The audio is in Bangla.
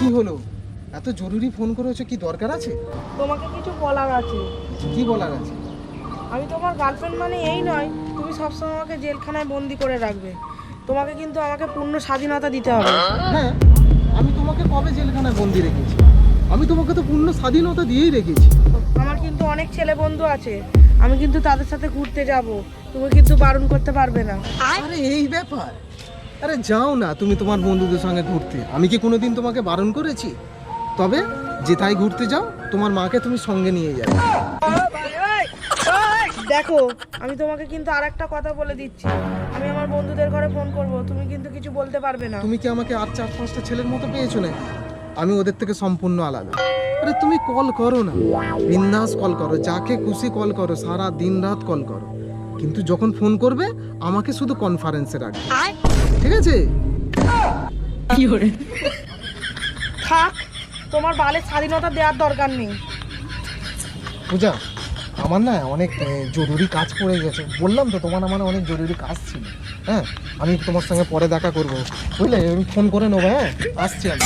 কি হলো? এত জরুরি ফোন করেছো, কি দরকার আছে? তোমাকে কিছু বলার আছে। কি বলার আছে? আমি তোমার গার্লফ্রেন্ড মানে এই নয় তুমি সবসময় আমাকে জেলখানায় বন্দি করে রাখবে। তোমাকে কিন্তু আমাকে পূর্ণ স্বাধীনতা দিতে হবে। হ্যাঁ, আমি তোমাকে কবে জেলখানায় বন্দি রেখেছি? আমি তোমাকে তো পূর্ণ স্বাধীনতা দিয়েই রেখেছি। আমার কিন্তু অনেক ছেলে বন্ধু আছে, আমি কিন্তু তাদের সাথে ঘুরতে যাব, তুমি কিন্তু বারণ করতে পারবে না। আরে এই ব্যাপার? আরে যাও না তুমি তোমার বন্ধুদের সঙ্গে ঘুরতে, আমি কি কোনোদিন তোমাকে বারণ করেছি? তবে যেথায় ঘুরতে যাও তোমার মাকে তুমি সঙ্গে নিয়ে যাবে। দেখো, আমি তোমাকে কিন্তু আর একটা কথা বলে দিচ্ছি, আমি আমার বন্ধুদের ঘরে ফোন করব, তুমি কিন্তু কিছু বলতে পারবে না। তুমি কি আমাকে আর 4-5টা ছেলের মতো পেয়েছো নাকি? আমি ওদের থেকে সম্পূর্ণ আলাদা। আরে তুমি কল করো না, বিন্দাস কল করো, যাকে খুশি কল করো, সারা দিন রাত কল করো, কিন্তু যখন ফোন করবে আমাকে শুধু কনফারেন্সে রাখবে, ঠিক আছে? থাক, তোমার বালের স্বাধীনতা দেওয়ার দরকার নেই। পূজা, আমার না অনেক জরুরি কাজ পড়ে গেছে, বললাম তো তোমার আমার অনেক জরুরি কাজ ছিল। হ্যাঁ, আমি তোমার সঙ্গে পরে দেখা করবো, বুঝলে? আমি ফোন করে নেবো। হ্যাঁ, আসছি আমি।